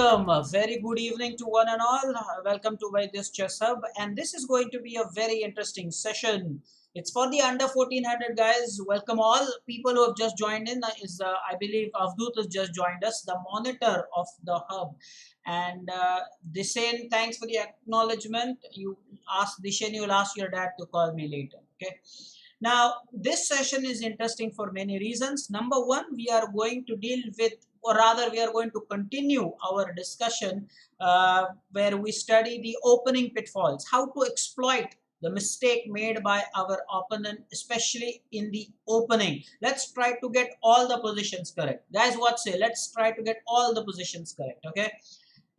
Welcome. A very good evening to one and all. Welcome to Vaidya's Chess Hub, and this is going to be a very interesting session. It's for the under 1400 guys. Welcome all people who have just joined in. I believe Avdut has just joined us, the monitor of the hub. And Dishen, thanks for the acknowledgement. You asked Dishen, you'll ask your dad to call me later. Okay. Now, this session is interesting for many reasons. Number one, we are going to deal with, or rather, we are going to continue our discussion where we study the opening pitfalls, how to exploit the mistake made by our opponent, especially in the opening. Let's try to get all the positions correct. Guys, what say? Let's try to get all the positions correct, okay?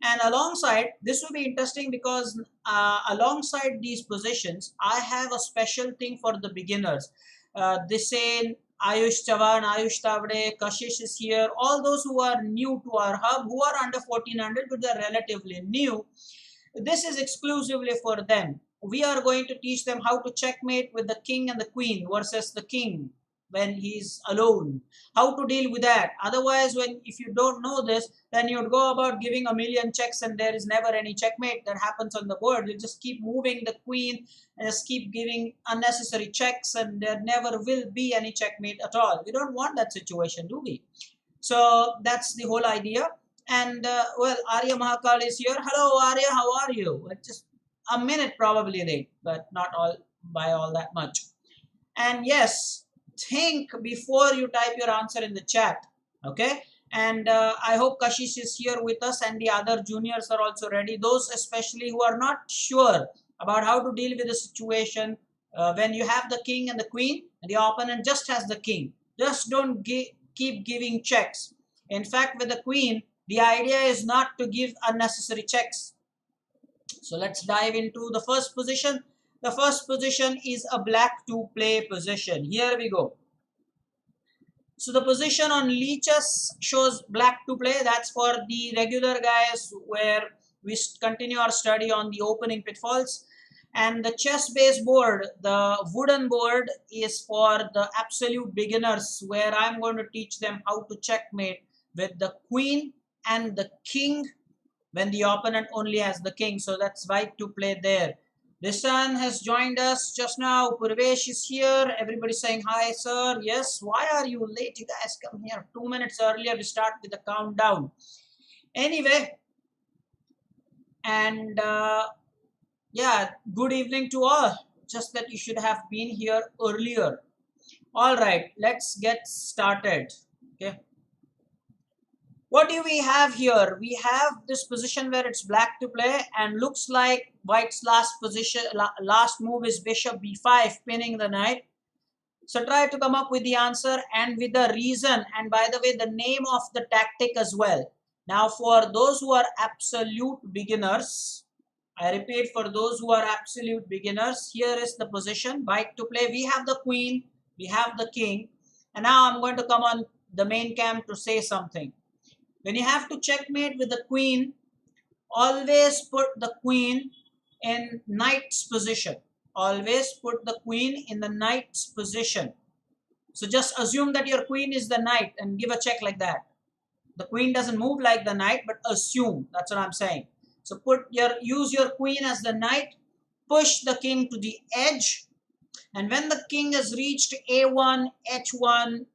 And alongside, this will be interesting because alongside these positions, I have a special thing for the beginners. This say Ayush Chavan, Ayush Tavde, Kashish is here. All those who are new to our hub, who are under 1400, but they're relatively new. This is exclusively for them. We are going to teach them how to checkmate with the king and the queen versus the king when he's alone, how to deal with that. Otherwise, if you don't know this, then you'd go about giving a million checks and there is never any checkmate that happens on the board. You just keep moving the queen and just keep giving unnecessary checks and there never will be any checkmate at all. We don't want that situation, do we? So that's the whole idea. And well, Arya Mahakal is here. Hello Arya, how are you? Just a minute probably late, but not all by all that much. And yes, think before you type your answer in the chat, okay? And I hope Kashish is here with us and the other juniors are also ready. Those especially who are not sure about how to deal with the situation when you have the king and the queen and the opponent just has the king. Just don't keep giving checks. In fact, with the queen, the idea is not to give unnecessary checks. So let's dive into the first position. The first position is a black to play position. Here we go. So the position on leeches shows black to play. That's for the regular guys where we continue our study on the opening pitfalls. And the chess-based board, the wooden board, is for the absolute beginners where I'm going to teach them how to checkmate with the queen and the king when the opponent only has the king. So that's white to play there. Rishan has joined us just now. Purvesh is here. Everybody saying hi, sir. Yes. Why are you late? You guys come here 2 minutes earlier. We start with the countdown. Anyway, and yeah, good evening to all. Just that you should have been here earlier. All right, let's get started. Okay. What do we have here? We have this position where it's black to play and looks like white's last move is bishop b5, pinning the knight. So try to come up with the answer and with the reason, and by the way, the name of the tactic as well. Now for those who are absolute beginners, I repeat, for those who are absolute beginners, here is the position, white to play. We have the queen, we have the king, and now I'm going to come on the main cam to say something. When you have to checkmate with the queen, always put the queen in knight's position. Always put the queen in the knight's position. So just assume that your queen is the knight and give a check like that. The queen doesn't move like the knight, but assume. That's what I'm saying. So use your queen as the knight, push the king to the edge, and when the king has reached a1, h1,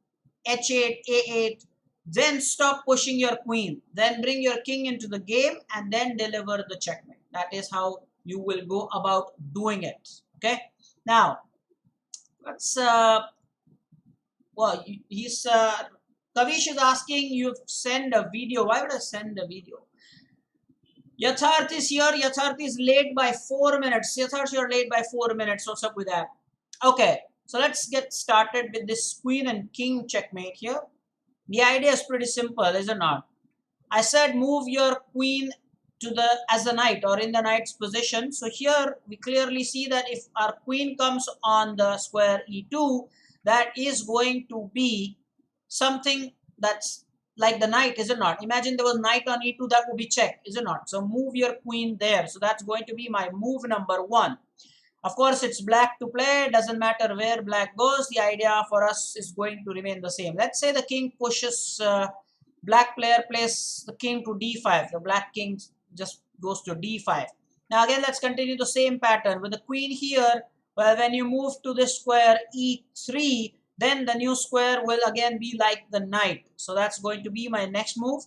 h8, a8, then stop pushing your queen. Then bring your king into the game and then deliver the checkmate. That is how you will go about doing it. Okay. Now, let's, well, Kavish is asking you send a video. Why would I send a video? Yatharth is here. Yatharth is late by 4 minutes. Yatharth, you're late by 4 minutes. What's up with that? Okay. So let's get started with this queen and king checkmate here. The idea is pretty simple, is it not? I said move your queen to as a knight or in the knight's position. So here we clearly see that if our queen comes on the square e2, that is going to be something that's like the knight, is it not? Imagine there was knight on e2, that would be check, is it not? So move your queen there. So that's going to be my move number 1. Of course, it's black to play. Doesn't matter where black goes. The idea for us is going to remain the same. Let's say the king pushes black player plays the king to d5. The black king just goes to d5. Now again, let's continue the same pattern with the queen here. Well, when you move to the square e3, then the new square will again be like the knight. So that's going to be my next move.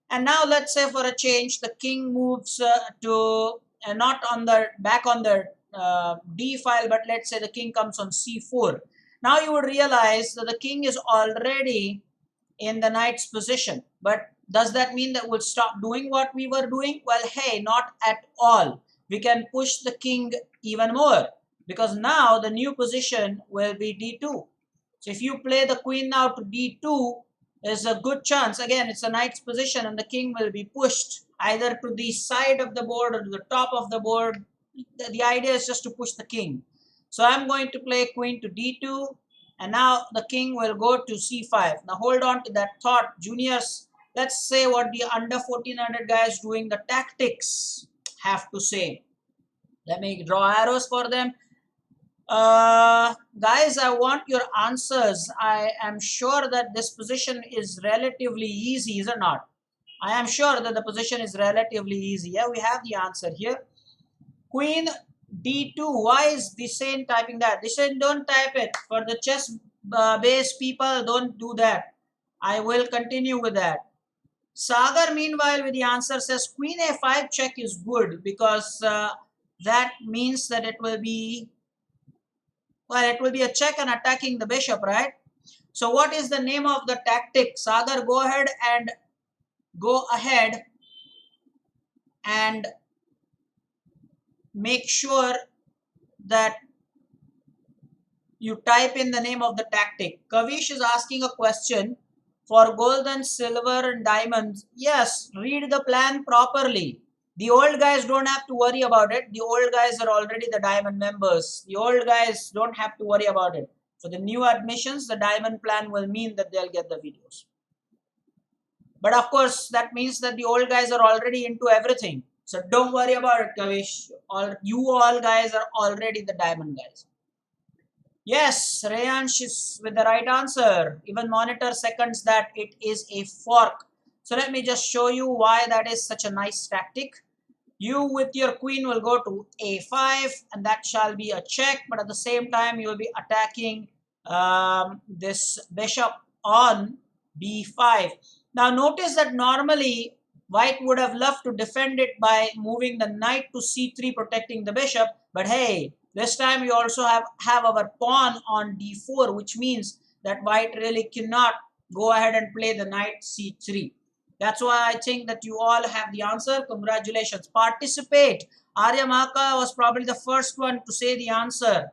And now let's say for a change, the king moves to not on the back on the d file, but let's say the king comes on c4. Now you would realize that the king is already in the knight's position. But does that mean that we'll stop doing what we were doing? Well, hey, not at all. We can push the king even more, because now the new position will be d2. So if you play the queen now to d2, there's a good chance, again, it's a knight's position, and the king will be pushed either to the side of the board or to the top of the board. The idea is just to push the king. So I'm going to play queen to d2, and now the king will go to c5. Now hold on to that thought, juniors. Let's say what the under 1400 guys doing the tactics have to say. Let me draw arrows for them. Guys, I want your answers. I am sure that this position is relatively easy, is it not? I am sure that the position is relatively easy. Yeah, we have the answer here. Queen d2. Why is Disain typing that? Disain, don't type it. For the chess based people, don't do that. I will continue with that. Sagar, meanwhile, with the answer says queen a5 check is good, because that means that it will be, well, it will be a check and attacking the bishop, right? So what is the name of the tactic? Sagar, go ahead and make sure that you type in the name of the tactic. Kavish is asking a question for gold and silver and diamonds. Yes, read the plan properly. The old guys don't have to worry about it. The old guys are already the diamond members. The old guys don't have to worry about it. For the new admissions, the diamond plan will mean that they'll get the videos. But of course, that means that the old guys are already into everything. So don't worry about it, Kavish. You all guys are already the diamond guys. Yes, Rayansh is with the right answer. Even monitor seconds that it is a fork. So let me just show you why that is such a nice tactic. You with your queen will go to a5, and that shall be a check. But at the same time, you will be attacking this bishop on b5. Now notice that normally white would have loved to defend it by moving the knight to c3, protecting the bishop. But hey, this time we also have our pawn on d4, which means that white really cannot go ahead and play the knight c3. That's why I think that you all have the answer. Congratulations. Participate. Arya Maka was probably the first one to say the answer.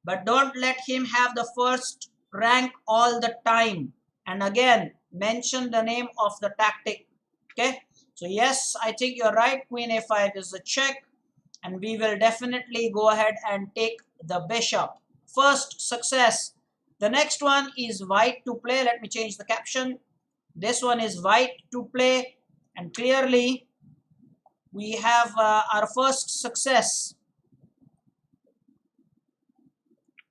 But don't let him have the first rank all the time. And again, mention the name of the tactic. Okay. So yes, I think you're right. Queen a5 is a check. And we will definitely go ahead and take the bishop. First success. The next one is white to play. Let me change the caption. This one is white to play, and clearly we have our first success.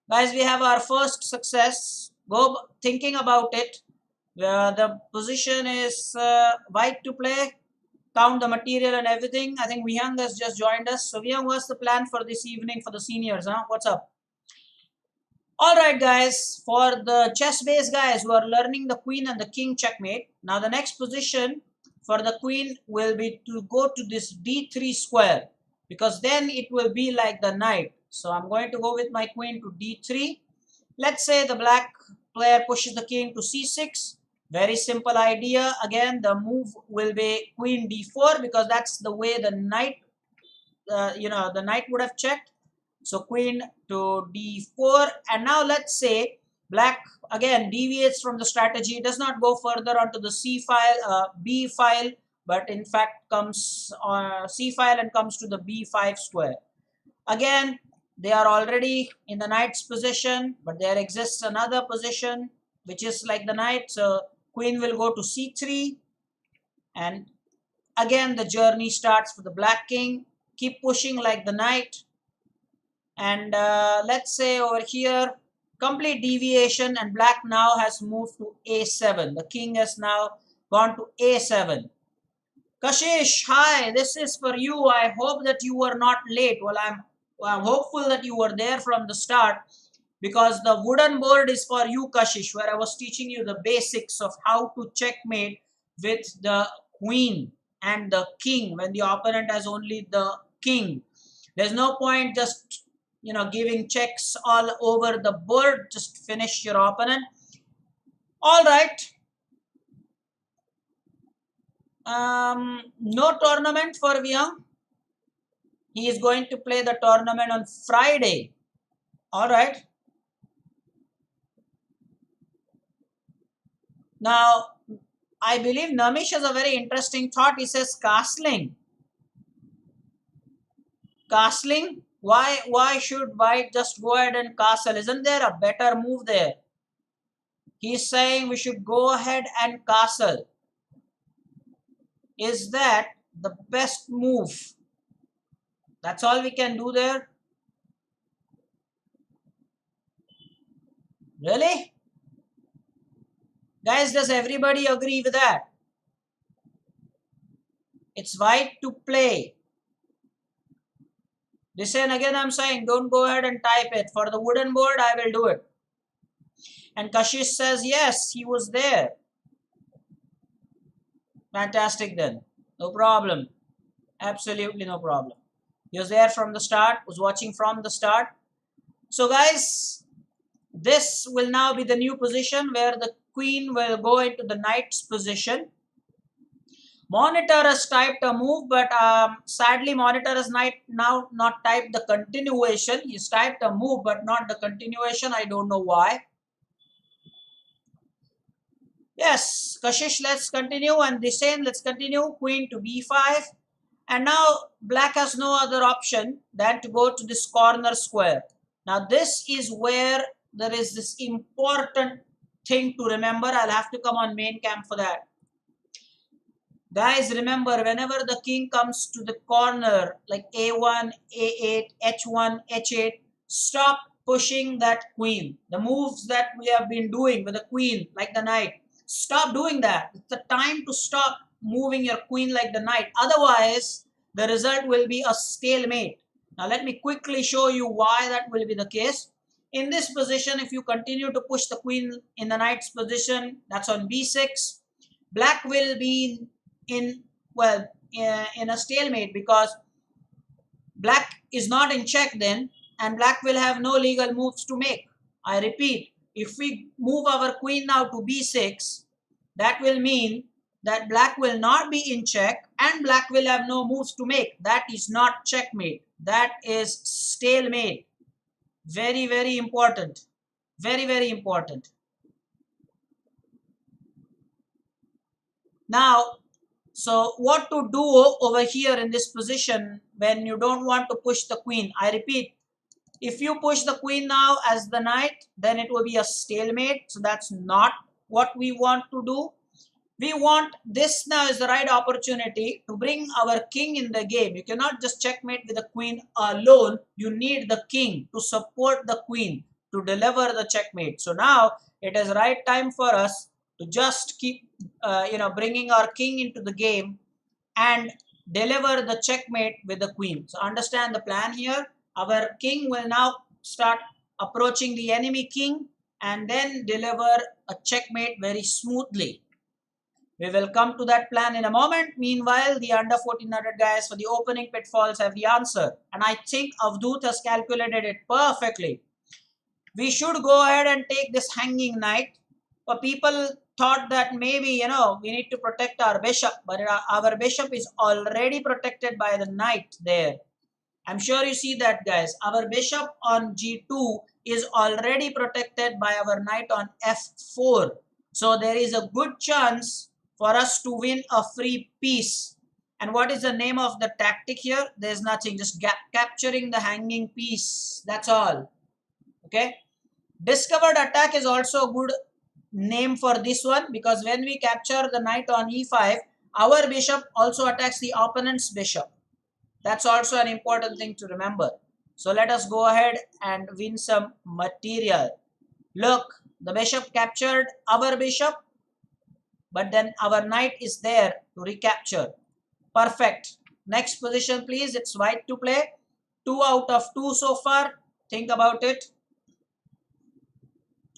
Guys, we have our first success. Go thinking about it. The position is white to play. Count the material and everything. I think Vihang has just joined us. So Vihang, what's the plan for this evening for the seniors? Huh? What's up? Alright guys, for the chess based guys who are learning the queen and the king checkmate, now the next position for the queen will be to go to this d3 square, because then it will be like the knight. So I'm going to go with my queen to d3. Let's say the black player pushes the king to c6. Very simple idea. Again, the move will be queen d4, because that's the way the knight, the knight would have checked. So queen to d4, and now let's say black again deviates from the strategy, does not go further onto the c file, b file, but in fact comes c file and comes to the b5 square. Again, they are already in the knight's position, but there exists another position which is like the knight. So queen will go to c3, and again the journey starts for the black king. Keep pushing like the knight. And let's say over here, complete deviation, and black now has moved to a7. The king is now gone to A7. Kashish, hi, this is for you. I hope that you were not late. Well, I'm hopeful that you were there from the start, because the wooden board is for you, Kashish, where I was teaching you the basics of how to checkmate with the queen and the king when the opponent has only the king. There's no point just giving checks all over the board. Just finish your opponent. All right. No tournament for Vyang. He is going to play the tournament on Friday. All right. Now, I believe Namish has a very interesting thought. He says castling. Castling? Why should White just go ahead and castle? Isn't there a better move there? He's saying we should go ahead and castle. Is that the best move? That's all we can do there? Really? Guys, does everybody agree with that? It's White to play. Listen, again I'm saying, don't go ahead and type it. For the wooden board, I will do it. And Kashish says, yes, he was there. Fantastic then. No problem. Absolutely no problem. He was there from the start, was watching from the start. So guys, this will now be the new position where the queen will go into the knight's position. Monitor has typed a move, but sadly Monitor has now not typed the continuation. He's typed a move, but not the continuation. I don't know why. Yes, Kashish, let's continue. And Disain, let's continue. Queen to b5. And now black has no other option than to go to this corner square. Now this is where there is this important thing to remember. I'll have to come on main cam for that. Guys, remember, whenever the king comes to the corner, like A1, A8, H1, H8, stop pushing that queen. The moves that we have been doing with the queen, like the knight, stop doing that. It's the time to stop moving your queen like the knight. Otherwise, the result will be a stalemate. Now, let me quickly show you why that will be the case. In this position, if you continue to push the queen in the knight's position, that's on B6. Black will be in a stalemate, because black is not in check then, and black will have no legal moves to make. I repeat, if we move our queen now to b6, that will mean that black will not be in check and black will have no moves to make. That is not checkmate. That is stalemate. Very, very important. Very, very important. Now, so what to do over here in this position when you don't want to push the queen? I repeat, if you push the queen now as the knight, then it will be a stalemate. So that's not what we want to do. We want this now is the right opportunity to bring our king in the game. You cannot just checkmate with the queen alone. You need the king to support the queen to deliver the checkmate. So now it is right time for us to just keep bringing our king into the game and deliver the checkmate with the queen. So understand the plan here. Our king will now start approaching the enemy king and then deliver a checkmate very smoothly. We will come to that plan in a moment. Meanwhile, the under 1400 guys for the opening pitfalls have the answer. And I think Avdut has calculated it perfectly. We should go ahead and take this hanging knight. But people thought that maybe, we need to protect our bishop. But our bishop is already protected by the knight there. I'm sure you see that, guys. Our bishop on G2 is already protected by our knight on F4. So there is a good chance for us to win a free piece. And what is the name of the tactic here? There's nothing, just capturing the hanging piece. That's all. Okay. Discovered attack is also a good name for this one, because when we capture the knight on E5, our bishop also attacks the opponent's bishop. That's also an important thing to remember. So let us go ahead and win some material. Look, the bishop captured our bishop. but then our knight is there to recapture. Perfect. Next position, please. It's white to play. 2 out of 2 so far. Think about it.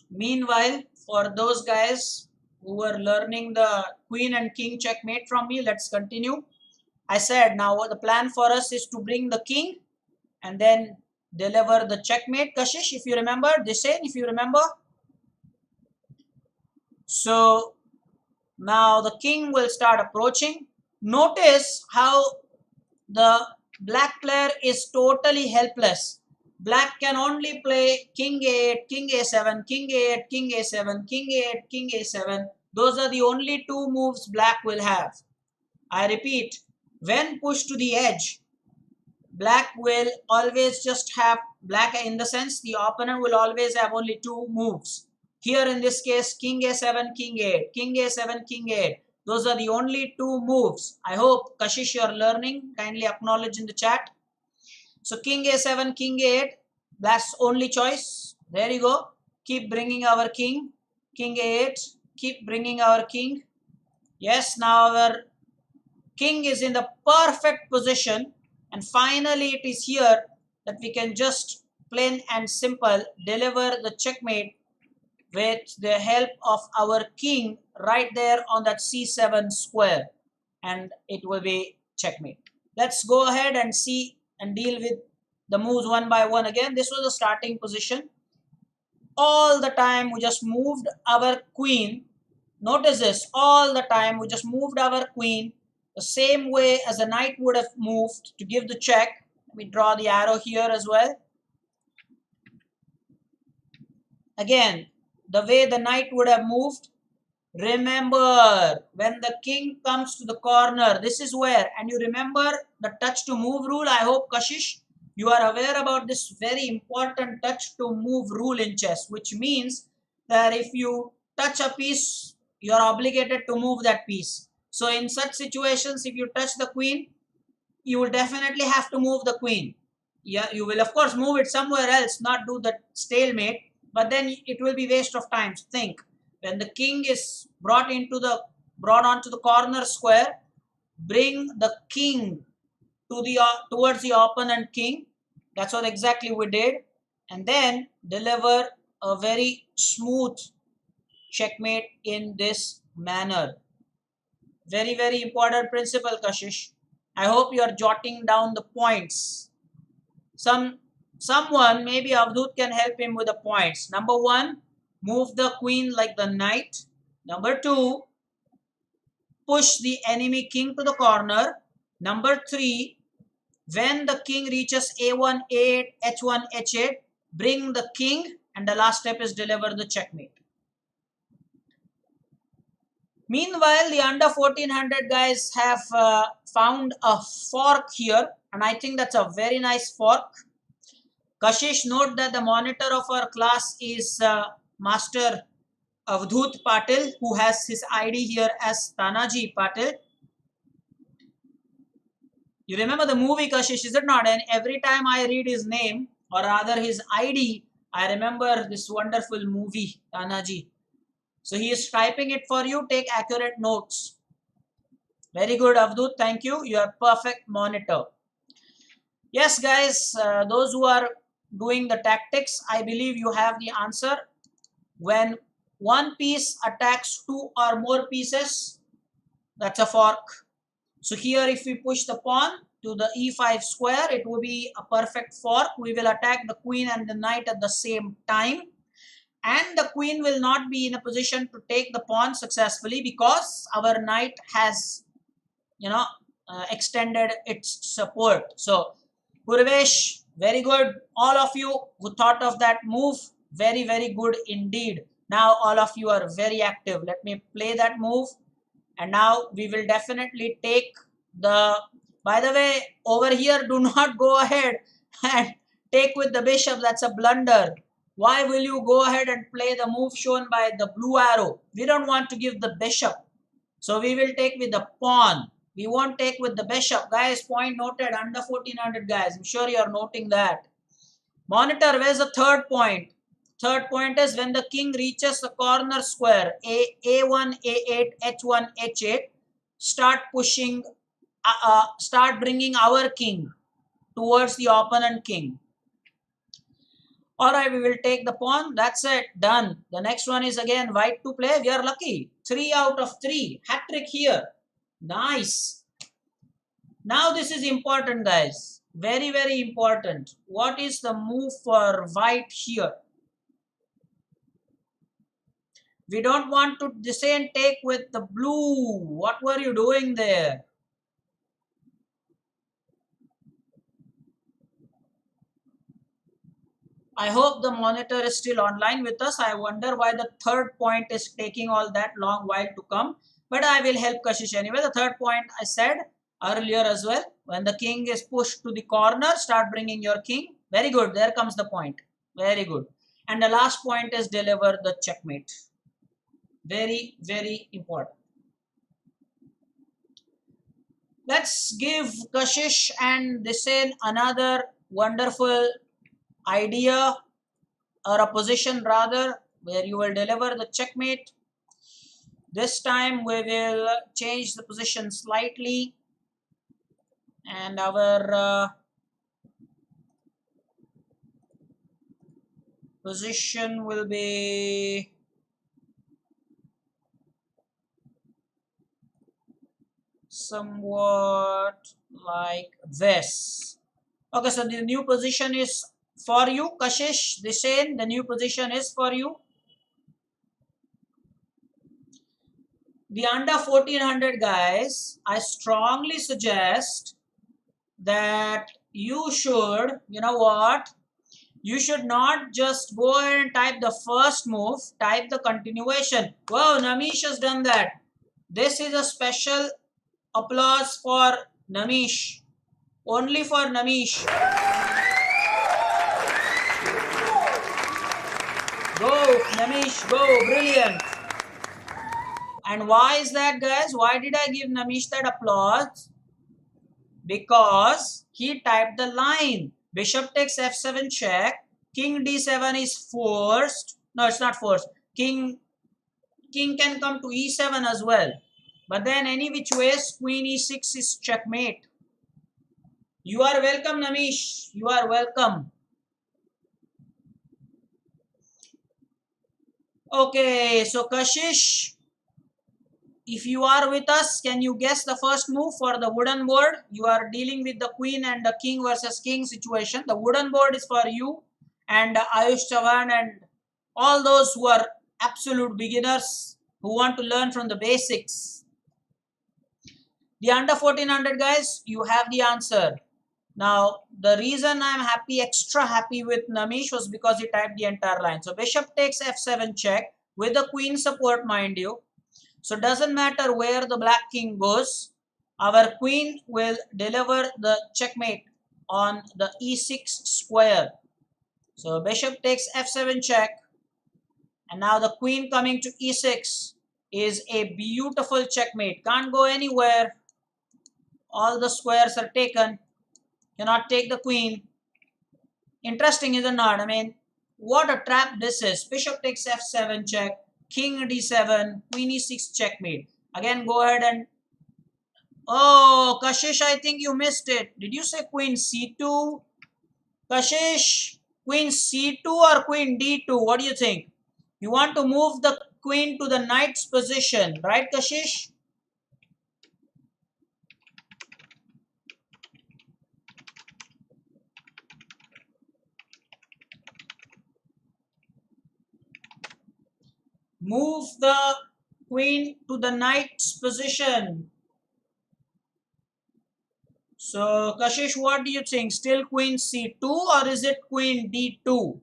Meanwhile, for those guys who were learning the queen and king checkmate from me, let's continue. I said now the plan for us is to bring the king and then deliver the checkmate. Kashish, if you remember, Dishen, if you remember. So now the king will start approaching. Notice how the black player is totally helpless. Black can only play king a8, king a7, king a8, king a7, king a8, king a7. Those are the only two moves black will have. I repeat, when pushed to the edge, black will always just have, black in the sense the opponent will always have only two moves. Here in this case, king a7, king a8, king a7, king a8. Those are the only two moves. I hope, Kashish, you are learning. Kindly acknowledge in the chat. So king a7, king a8, that's only choice. There you go. Keep bringing our king, king a8. Keep bringing our king. Yes, now our king is in the perfect position. And finally, it is here that we can just plain and simple deliver the checkmate with the help of our king right there on that c7 square, and it will be checkmate. Let's go ahead and see and deal with the moves one by one again. This was the starting position. All the time we just moved our queen. Notice this, all the time we just moved our queen the same way as a knight would have moved to give the check. Let me draw the arrow here as well. Again, the way the knight would have moved. Remember, when the king comes to the corner, this is where, and you remember the touch to move rule. I hope, Kashish, you are aware about this very important touch to move rule in chess, which means that if you touch a piece, you are obligated to move that piece. So in such situations, if you touch the queen, you will definitely have to move the queen. Yeah, you will of course move it somewhere else, not do the stalemate, but then it will be waste of time. Think, when the king is brought onto the corner square, bring the king to the towards the opponent king. That's what exactly we did, and then deliver a very smooth checkmate in this manner. Very, very important principle, Kashish. I hope you are jotting down the points. Someone, maybe Avdut, can help him with the points. Number 1, move the queen like the knight. Number 2, push the enemy king to the corner. Number 3, when the king reaches a1, a8, h1, h8, bring the king, and the last step is deliver the checkmate. Meanwhile, the under 1400 guys have found a fork here, and I think that's a very nice fork. Kashish, note that the monitor of our class is Master Avdut Patil, who has his ID here as Tanaji Patil. You remember the movie, Kashish, is it not? And every time I read his name, or rather his ID, I remember this wonderful movie, Tanaji. So he is typing it for you. Take accurate notes. Very good, Avdut. Thank you. You are perfect monitor. Yes, guys, those who are doing the tactics, I believe you have the answer. When one piece attacks 2 or more pieces, that's a fork. So here, if we push the pawn to the e5 square, it will be a perfect fork. We will attack the queen and the knight at the same time. And the queen will not be in a position to take the pawn successfully because our knight has, extended its support. So, Purvesh, very good. All of you who thought of that move, very, very good indeed. Now all of you are very active. Let me play that move. And now we will definitely take the, by the way, over here, do not go ahead and take with the bishop. That's a blunder. Why will you go ahead and play the move shown by the blue arrow? We don't want to give the bishop. So we will take with the pawn. We won't take with the bishop. Guys, point noted, under 1400 guys. I'm sure you are noting that. Monitor, where's the third point? Third point is when the king reaches the corner square A1, A8, H1, H8, start pushing, start bringing our king towards the opponent king. Alright, we will take the pawn. That's it. Done. The next one is again white to play. We are lucky. 3 out of 3. Hat trick here. Nice. Now this is important, guys. Very, very important. What is the move for white here? We don't want to descend take with the blue. What were you doing there? I hope the monitor is still online with us. I wonder why the third point is taking all that long while to come. But I will help Kashish anyway. The third point I said earlier as well. When the king is pushed to the corner, start bringing your king. Very good. There comes the point. Very good. And the last point is deliver the checkmate. Very, very important. Let's give Kashish and Disen another wonderful idea, or a position rather, where you will deliver the checkmate. This time we will change the position slightly, and our position will be somewhat like this. Okay, so the new position is for you, Kashish, Disen, the new position is for you. The under 1400 guys, I strongly suggest that you should, you know what, you should not just go and type the first move, type the continuation. Wow, Namish has done that. This is a special applause for Namish. Only for Namish. Go, Namish, go. Brilliant. And why is that, guys? Why did I give Namish that applause? Because he typed the line. Bishop takes f7 check. King d7 is forced. No, it's not forced. King can come to e7 as well. But then any which ways, queen e6 is checkmate. You are welcome, Namish. You are welcome. Okay, so Kashish, if you are with us, can you guess the first move for the wooden board? You are dealing with the queen and the king versus king situation. The wooden board is for you and Ayush Chavan and all those who are absolute beginners who want to learn from the basics. The under 1400 guys, you have the answer. Now, the reason I'm happy, extra happy with Namish was because he typed the entire line. So, bishop takes f7 check with the queen support, mind you. So, doesn't matter where the black king goes, our queen will deliver the checkmate on the e6 square. So, bishop takes f7 check, and now the queen coming to e6 is a beautiful checkmate. Can't go anywhere. All the squares are taken. Cannot take the queen. Interesting, is it not? I mean, what a trap this is. Bishop takes f7 check, king d7, queen e6 checkmate. Again, go ahead and... Oh, Kashish, I think you missed it. Did you say queen c2? Kashish, queen c2 or queen d2? What do you think? You want to move the queen to the knight's position, right, Kashish? Move the queen to the knight's position. So, Kashish, what do you think? Still queen c2 or is it queen d2?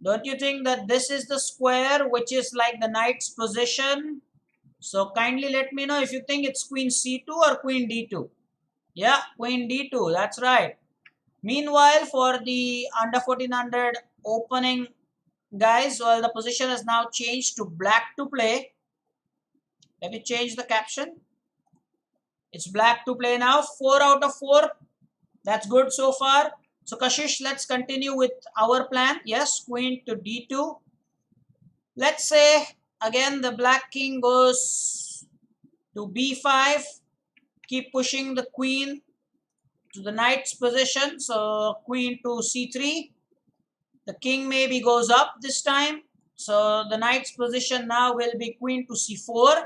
Don't you think that this is the square which is like the knight's position? So, kindly let me know if you think it's queen c2 or queen d2. Yeah, queen d2, that's right. Meanwhile, for the under 1400 opening guys, well, the position has now changed to black to play. Let me change the caption. It's black to play now. 4 out of 4. That's good so far. So Kashish, let's continue with our plan. Yes, queen to d2. Let's say again the black king goes to b5. Keep pushing the queen to the knight's position. So queen to c3. The king maybe goes up this time. So the knight's position now will be queen to c4.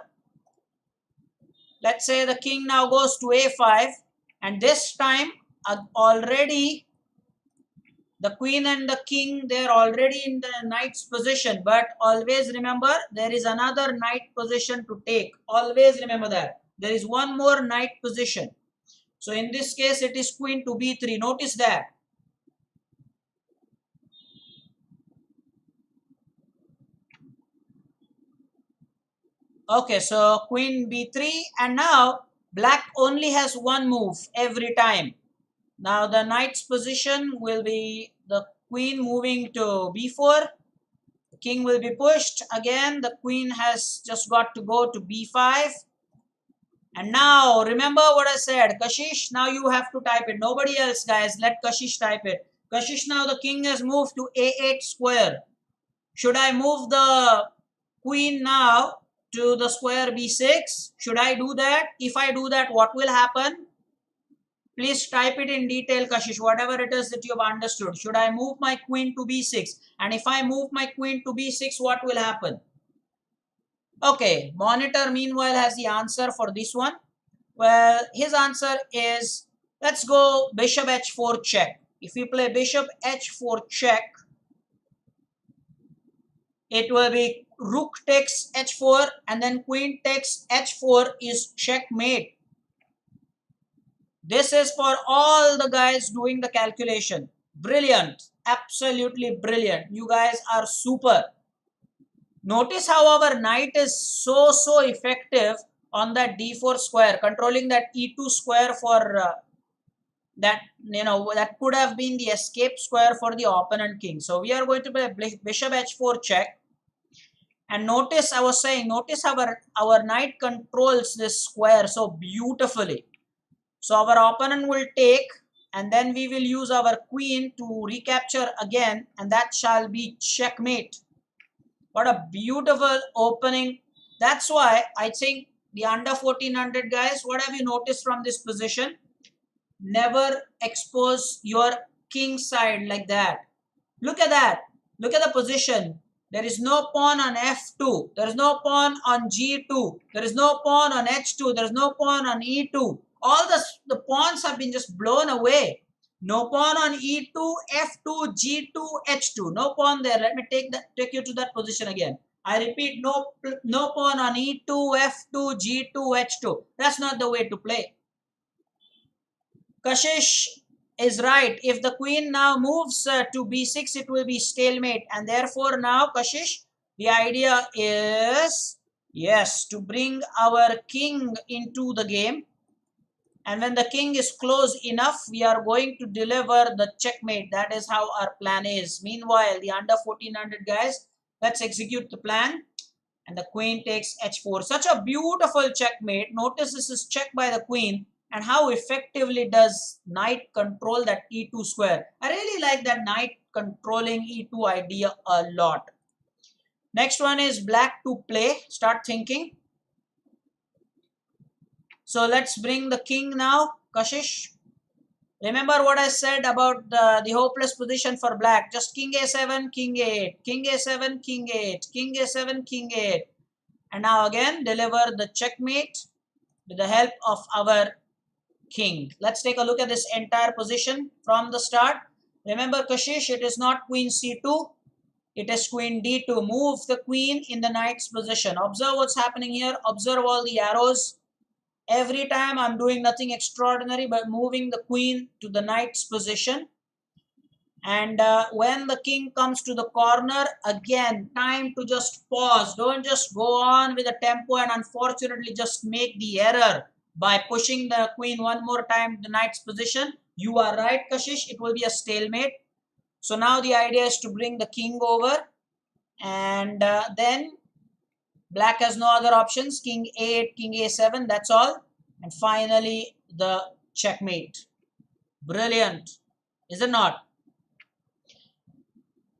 Let's say the king now goes to a5. And this time already the queen and the king, they're already in the knight's position. But always remember, there is another knight position to take. Always remember that. There is one more knight position. So in this case, it is queen to b3. Notice that. Okay, so queen b3. And now black only has one move every time. Now the knight's position will be the queen moving to b4. The king will be pushed. Again, the queen has just got to go to b5. And now, remember what I said, Kashish, now you have to type it. Nobody else, guys. Let Kashish type it. Kashish, now the king has moved to a8 square. Should I move the queen now to the square b6? Should I do that? If I do that, what will happen? Please type it in detail, Kashish, whatever it is that you have understood. Should I move my queen to b6? And if I move my queen to b6, what will happen? Okay, monitor meanwhile has the answer for this one. Well, his answer is, let's go bishop h4 check. If we play bishop h4 check, it will be rook takes h4 and then queen takes h4 is checkmate. This is for all the guys doing the calculation. Brilliant. Absolutely brilliant. You guys are super. Notice how our knight is so effective on that d4 square, controlling that e2 square for that, that could have been the escape square for the opponent king. So we are going to play bishop h4 check. And notice I was saying, notice our knight controls this square so beautifully. So our opponent will take, and then we will use our queen to recapture again, and that shall be checkmate. What a beautiful opening. That's why I think the under 1400 guys, what have you noticed from this position? Never expose your king side like that. Look at that. Look at the position. There is no pawn on f2. There is no pawn on g2. There is no pawn on h2. There is no pawn on e2. All the pawns have been just blown away. No pawn on e2, f2, g2, h2. No pawn there. Let me take you to that position again. I repeat, no pawn on e2, f2, g2, h2. That's not the way to play. Kashish is right. If the queen now moves to b6, it will be stalemate. And therefore now, Kashish, the idea is, yes, to bring our king into the game. And when the king is close enough, we are going to deliver the checkmate. That is how our plan is. Meanwhile, the under 1400 guys, let's execute the plan. And the queen takes h4. Such a beautiful checkmate. Notice this is checked by the queen. And how effectively does knight control that e2 square. I really like that knight controlling e2 idea a lot. Next one is black to play. Start thinking. So let's bring the king now, Kashish. Remember what I said about the hopeless position for black. Just king a7, king a8, king a7, king a8, king a7, king a8. And now again, deliver the checkmate with the help of our king. Let's take a look at this entire position from the start. Remember, Kashish, it is not queen c2. It is queen d2. Move the queen in the knight's position. Observe what's happening here. Observe all the arrows. Every time I'm doing nothing extraordinary but moving the queen to the knight's position. And when the king comes to the corner, again, time to just pause. Don't just go on with the tempo and unfortunately just make the error by pushing the queen one more time to the knight's position. You are right, Kashish. It will be a stalemate. So now the idea is to bring the king over. And then black has no other options. King a8, king a7, that's all. And finally, the checkmate. Brilliant. Is it not?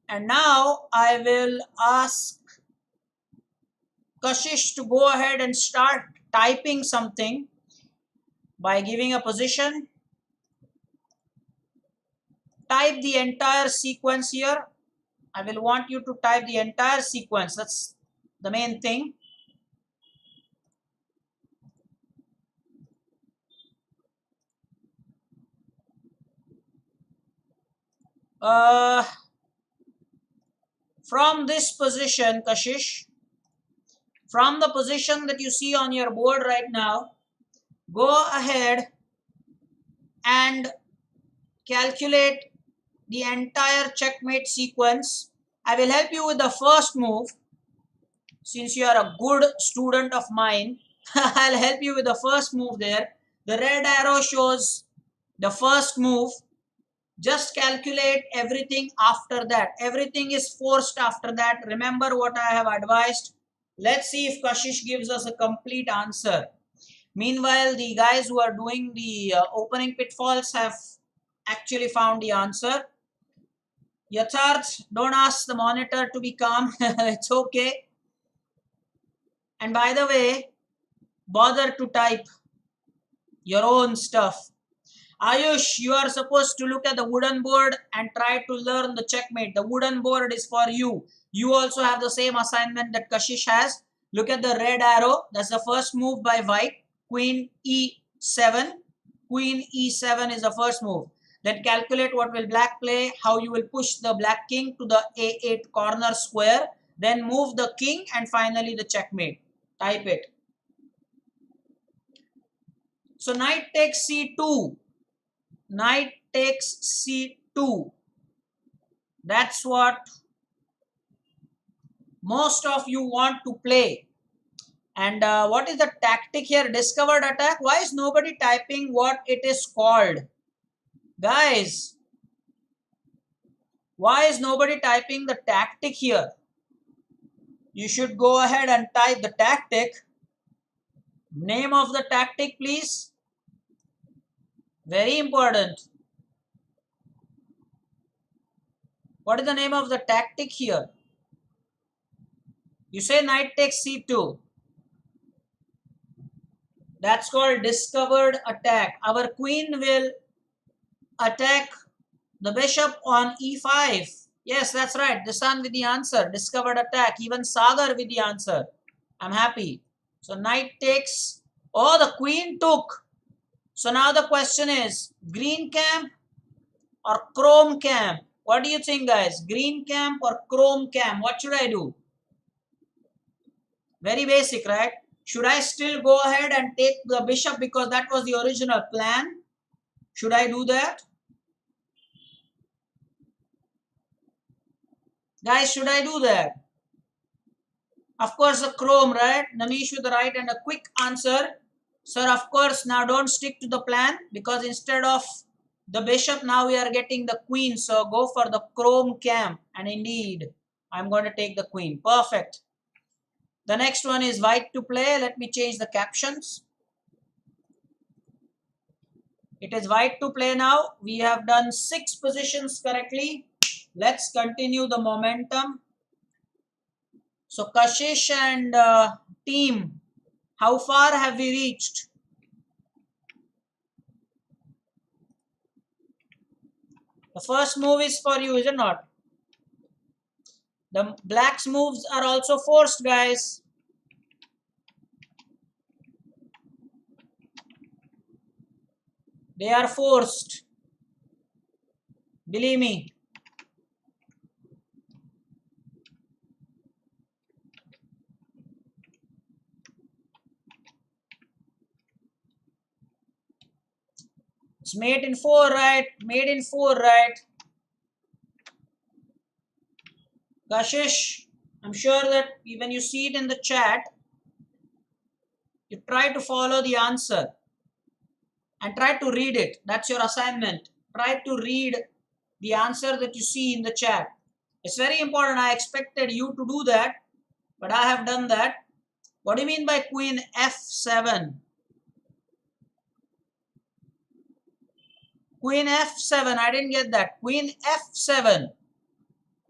And now I will ask Kashish to go ahead and start typing something by giving a position. Type the entire sequence here. I will want you to type the entire sequence. That's the main thing. From this position, Kashish, from the position that you see on your board right now, go ahead and calculate the entire checkmate sequence. I will help you with the first move. Since you are a good student of mine, I'll help you with the first move there. The red arrow shows the first move. Just calculate everything after that. Everything is forced after that. Remember what I have advised. Let's see if Kashish gives us a complete answer. Meanwhile, the guys who are doing the opening pitfalls have actually found the answer. Yatharth, don't ask the monitor to be calm. It's okay. And by the way, bother to type your own stuff. Ayush, you are supposed to look at the wooden board and try to learn the checkmate. The wooden board is for you. You also have the same assignment that Kashish has. Look at the red arrow. That's the first move by white. Queen E7. Queen E7 is the first move. Then calculate what will black play, how you will push the black king to the A8 corner square. Then move the king and finally the checkmate. Type it. So knight takes C2. Knight takes C2. That's what most of you want to play. And what is the tactic here? Discovered attack. Why is nobody typing what it is called? Guys, why is nobody typing the tactic here? You should go ahead and type the tactic. Name of the tactic, please. Very important. What is the name of the tactic here? You say knight takes C2. That's called discovered attack. Our queen will attack the bishop on E5. Yes, that's right. Disan with the answer. Discovered attack. Even Sagar with the answer. I'm happy. So knight takes. Oh, the queen took. So now the question is green camp or chrome camp? What do you think, guys? Green camp or chrome camp? What should I do? Very basic, right? Should I still go ahead and take the bishop because that was the original plan? Should I do that? Guys, should I do that? Of course, the chrome, right? Namish with the right and a quick answer. Sir, of course, now don't stick to the plan because instead of the bishop, now we are getting the queen. So go for the chrome camp. And indeed, I'm going to take the queen. Perfect. The next one is white to play. Let me change the captions. It is white to play now. We have done 6 positions correctly. Let's continue the momentum. So Kashish and team, how far have we reached? The first move is for you, is it not? The black's moves are also forced, guys. They are forced. Believe me. It's mate in 4, right? Mate in 4, right? Kashish, I'm sure that when you see it in the chat, you try to follow the answer and try to read it. That's your assignment. Try to read the answer that you see in the chat. It's very important. I expected you to do that, but I have done that. What do you mean by queen F7? Queen f7. I didn't get that. Queen f7.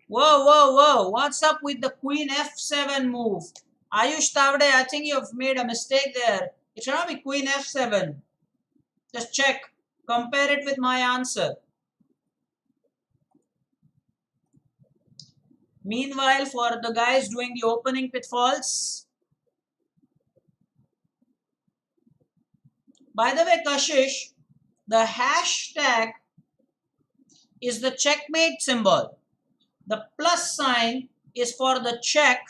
Whoa, whoa, whoa. What's up with the queen f7 move? Ayush Tavde, I think you've made a mistake there. It should not be queen f7. Just check. Compare it with my answer. Meanwhile, for the guys doing the opening pitfalls. By the way, Kashish, the hashtag is the checkmate symbol. The plus sign is for the check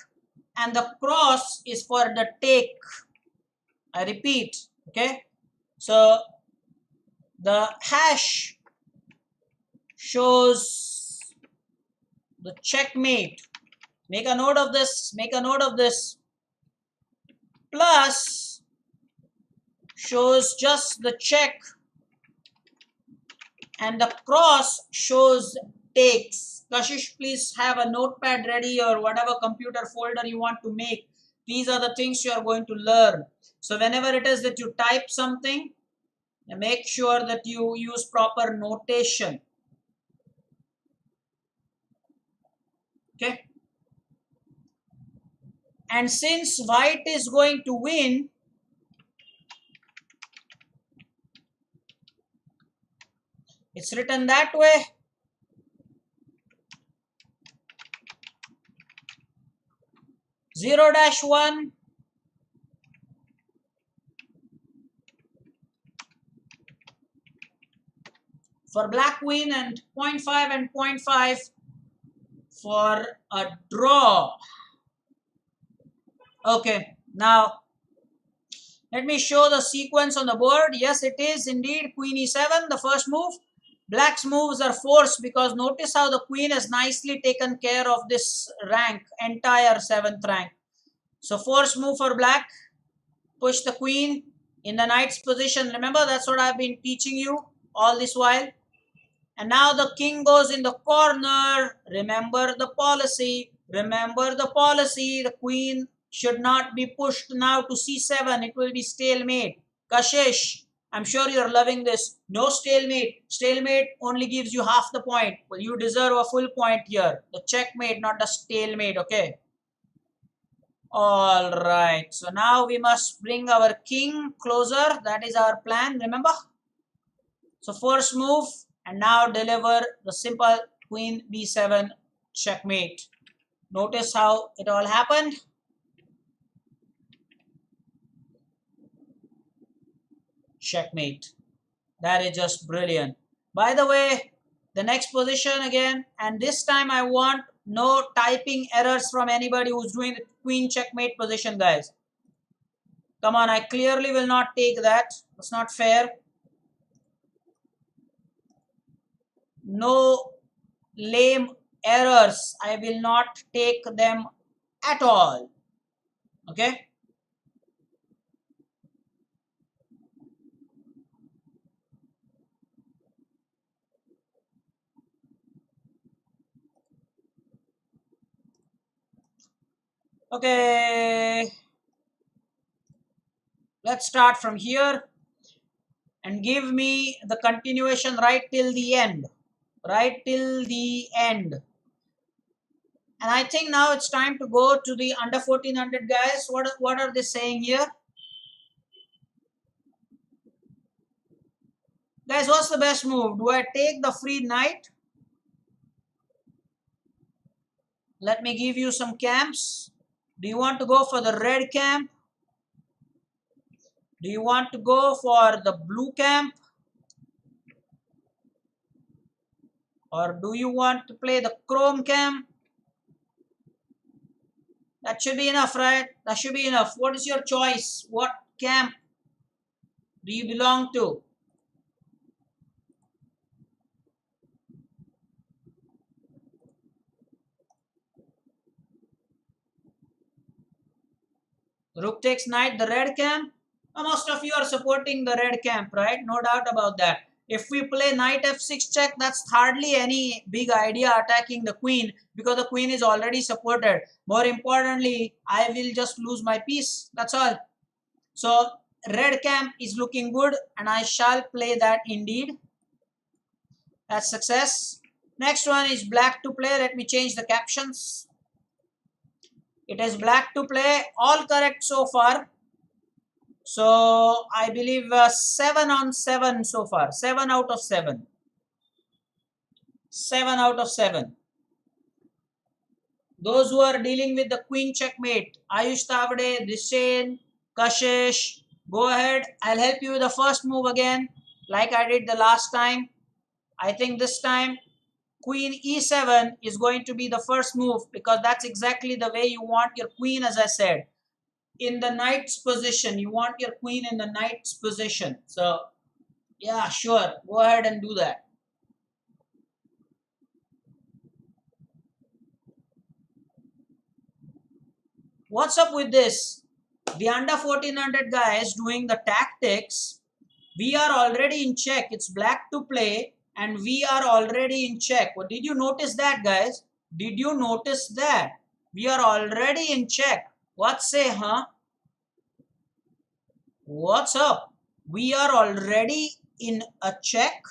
and the cross is for the take. I repeat, okay? So the hash shows the checkmate. Make a note of this. Make a note of this. Plus shows just the check and the cross shows takes. Kashish, please have a notepad ready or whatever computer folder you want to make. These are the things you are going to learn. So whenever it is that you type something, make sure that you use proper notation. Okay. And since white is going to win, it's written that way. Zero dash one. For black win and 0.5 and 0.5 for a draw. Okay, now let me show the sequence on the board. Yes, it is indeed queen e7, the first move. Black's moves are forced because notice how the queen has nicely taken care of this rank, entire 7th rank. So force move for black, push the queen in the knight's position. Remember, that's what I've been teaching you all this while. And now the king goes in the corner. Remember the policy. Remember the policy. The queen should not be pushed now to c7. It will be stalemate. Kashish, I'm sure you're loving this. No stalemate. Stalemate only gives you half the point. Well, you deserve a full point here. The checkmate, not the stalemate, okay? All right. So now we must bring our king closer. That is our plan, remember? So first move. And now deliver the simple queen b7 checkmate. Notice how it all happened. Checkmate. That is just brilliant. By the way, the next position again, and this time I want no typing errors from anybody who's doing the queen checkmate position, guys. Come on, I clearly will not take that. That's not fair. No lame errors. I will not take them at all. Okay. Okay. Let's start from here and give me the continuation right till the end. Right till the end. And I think now it's time to go to the under 1400 guys. What are they saying here? Guys, what's the best move? Do I take the free knight? Let me give you some camps. Do you want to go for the red camp? Do you want to go for the blue camp? Or do you want to play the chrome camp? That should be enough, right? That should be enough. What is your choice? What camp do you belong to? Rook takes knight, the red camp. Most of you are supporting the red camp, right? No doubt about that. If we play knight f6 check, that's hardly any big idea attacking the queen because the queen is already supported. More importantly, I will just lose my piece. That's all. So red camp is looking good and I shall play that indeed. That's success. Next one is black to play. Let me change the captions. It is black to play. All correct so far. So I believe 7 on 7 so far. 7 out of 7. 7 out of 7. Those who are dealing with the queen checkmate, Ayush Tavade, Dishain, Kashish, go ahead. I'll help you with the first move again, like I did the last time. I think this time queen e7 is going to be the first move, because that's exactly the way you want your queen, as I said. In the knight's position. You want your queen in the knight's position. So, yeah, sure. Go ahead and do that. What's up with this? The under 1400 guys doing the tactics. We are already in check. It's black to play and we are already in check. Well, did you notice that, guys? Did you notice that? We are already in check. What say, huh? What's up? We are already in a check.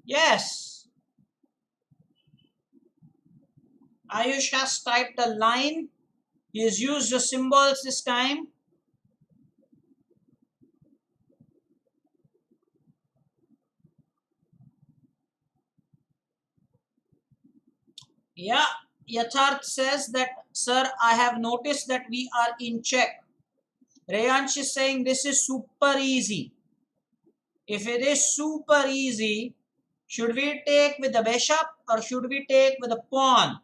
Yes. Ayush has typed a line. He has used the symbols this time. Yeah, Yatharth says that, sir, I have noticed that we are in check. Rayansh is saying this is super easy. If it is super easy, should we take with the bishop or should we take with the pawn?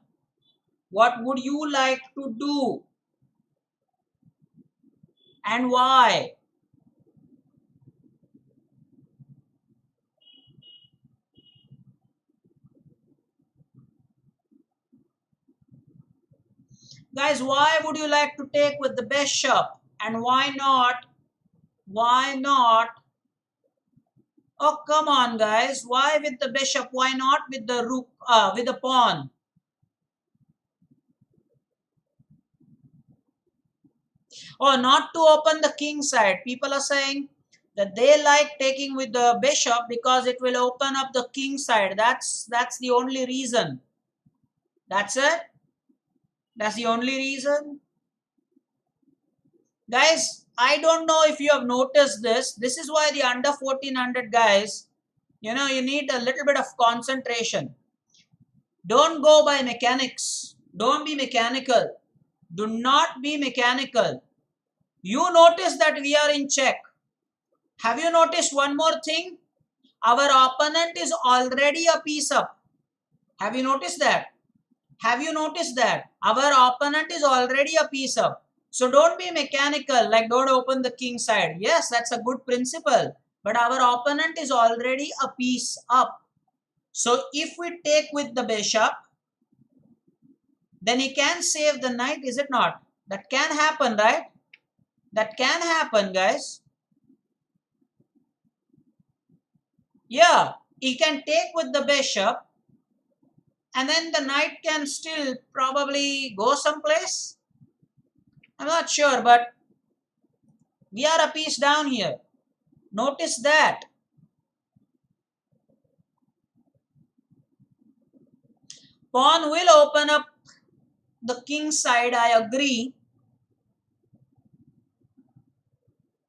What would you like to do? And why? Guys, why would you like to take with the bishop? And why not? Why not? Oh, come on, guys. Why with the bishop? Why not with the rook, with the pawn? Oh, not to open the king side. People are saying that they like taking with the bishop because it will open up the king side. That's the only reason. That's it. That's the only reason. Guys, I don't know if you have noticed this. This is why the under 1400 guys, you need a little bit of concentration. Don't go by mechanics. Don't be mechanical. Do not be mechanical. You notice that we are in check. Have you noticed one more thing? Our opponent is already a piece up. Have you noticed that? Have you noticed that? Our opponent is already a piece up. So don't be mechanical, like don't open the king side. Yes, that's a good principle. But our opponent is already a piece up. So if we take with the bishop, then he can save the knight, is it not? That can happen, right? That can happen, guys. Yeah, he can take with the bishop and then the knight can still probably go someplace. I'm not sure, but we are a piece down here. Notice that. Pawn will open up the king side, I agree.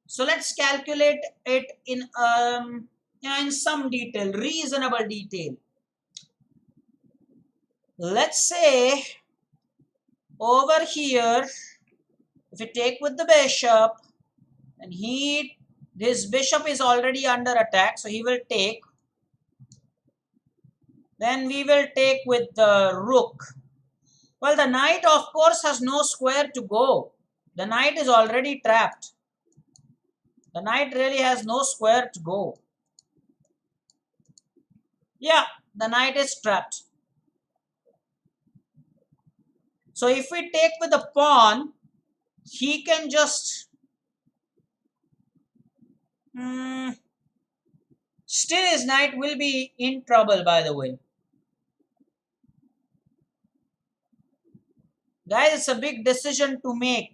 So let's calculate it in some detail, reasonable detail. Let's say over here, if we take with the bishop, and this bishop is already under attack, so he will take. Then we will take with the rook. Well, the knight, of course, has no square to go. The knight is already trapped. The knight really has no square to go. Yeah, the knight is trapped. So if we take with the pawn, he can just still his knight will be in trouble, by the way. Guys, it's a big decision to make.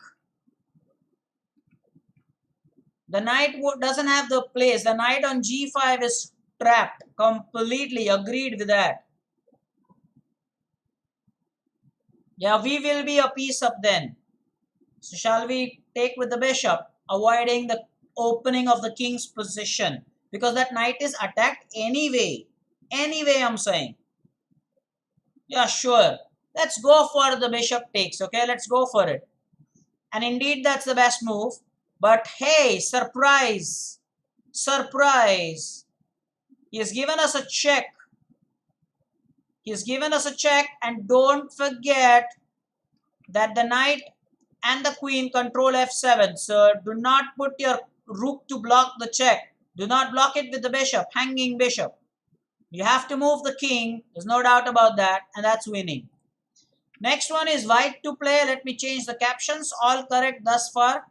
The knight doesn't have the place. The knight on g5 is trapped Completely agreed with that. Yeah, we will be a piece up then. So shall we take with the bishop, avoiding the opening of the king's position, because that knight is attacked anyway. Anyway, I'm saying. Yeah, sure. Let's go for the bishop takes. Okay, let's go for it. And indeed, that's the best move. But hey, surprise! Surprise! He has given us a check. He has given us a check, and don't forget that the knight and the queen control f7. So do not put your rook to block the check. Do not block it with the bishop, hanging bishop. You have to move the king. There's no doubt about that, and that's winning. Next one is white to play. Let me change the captions. All correct thus far.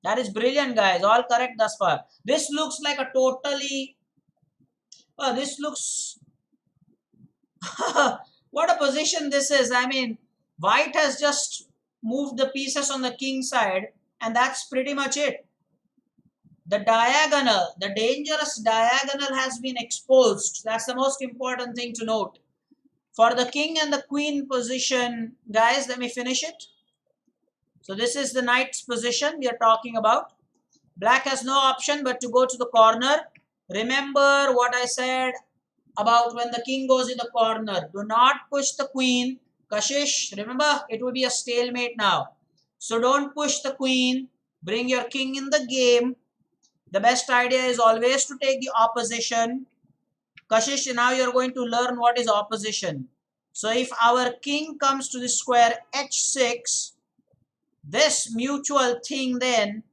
That is brilliant, guys. All correct thus far. This looks like a totally... this looks... what a position this is. I mean, white has just moved the pieces on the king side, and that's pretty much it. The diagonal, the dangerous diagonal has been exposed. That's the most important thing to note. For the king and the queen position, guys, let me finish it. So this is the knight's position we are talking about. Black has no option but to go to the corner. Remember what I said about when the king goes in the corner. Do not push the queen. Kashish, remember, it will be a stalemate now. So don't push the queen. Bring your king in the game. The best idea is always to take the opposition. Kashish, now you're going to learn what is opposition. So if our king comes to the square h6, this mutual thing then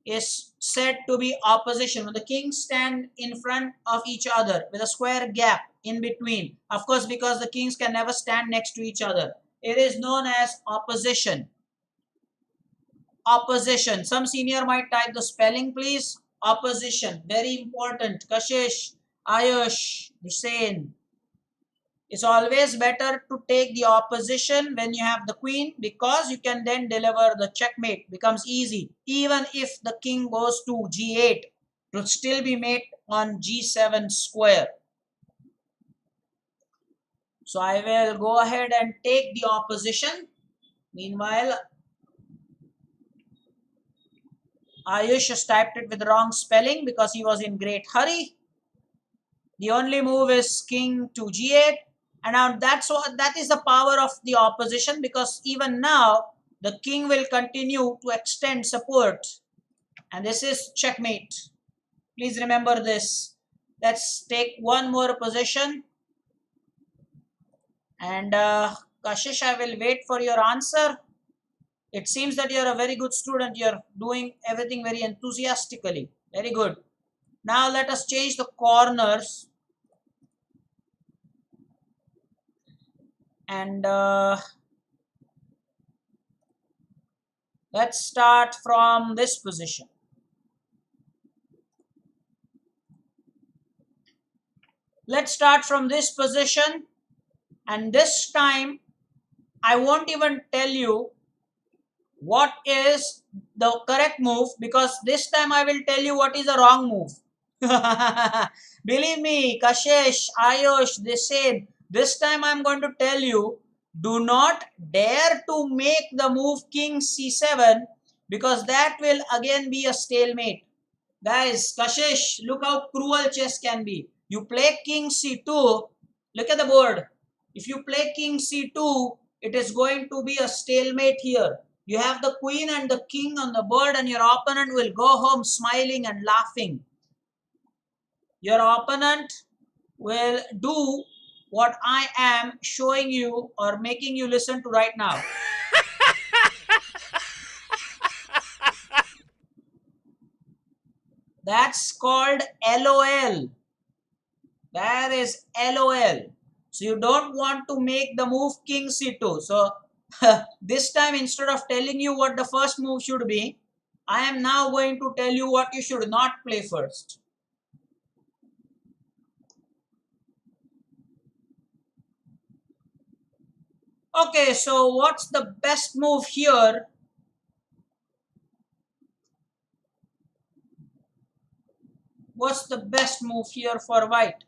is said to be opposition. When the kings stand in front of each other with a square gap in between, of course, because the kings can never stand next to each other, it is known as opposition. Opposition. Some senior might type the spelling, please. Opposition. Very important. Kashish, Ayush, Hussein. It's always better to take the opposition when you have the queen, because you can then deliver the checkmate. Becomes easy. Even if the king goes to g8, it will still be mate on g7 square. So I will go ahead and take the opposition. Meanwhile, Ayush has typed it with the wrong spelling because he was in great hurry. The only move is king to g8. And now that is the power of the opposition, because even now the king will continue to extend support. And this is checkmate. Please remember this. Let's take one more position. And Kashish, I will wait for your answer. It seems that you're a very good student. You're doing everything very enthusiastically. Very good. Now let us change the corners. And let's start from this position. Let's start from this position. And this time, I won't even tell you what is the correct move, because this time I will tell you what is the wrong move. Believe me, Kashish, Ayush, the same. This time I'm going to tell you, do not dare to make the move king c7, because that will again be a stalemate. Guys, Kashish, look how cruel chess can be. You play king c2, look at the board. If you play king c2, it is going to be a stalemate here. You have the queen and the king on the board, and your opponent will go home smiling and laughing. Your opponent will do what I am showing you or making you listen to right now. That's called LOL. That is LOL. So you don't want to make the move king c2. So this time, instead of telling you what the first move should be, I am now going to tell you what you should not play first. Okay, so what's the best move here? What's the best move here for white?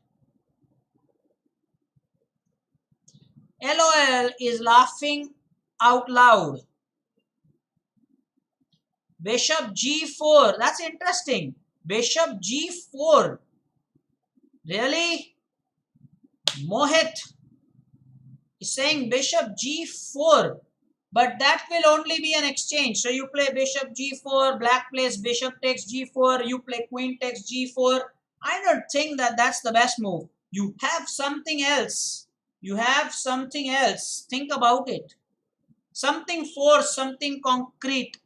LOL is laughing out loud. Bishop G4. That's interesting. Bishop G4. Really? Mohit is saying Bishop G4. But that will only be an exchange. So you play Bishop G4, black plays Bishop takes G4, you play Queen takes G4. I don't think that that's the best move. You have something else. You have something else. Think about it. Something force, something concrete.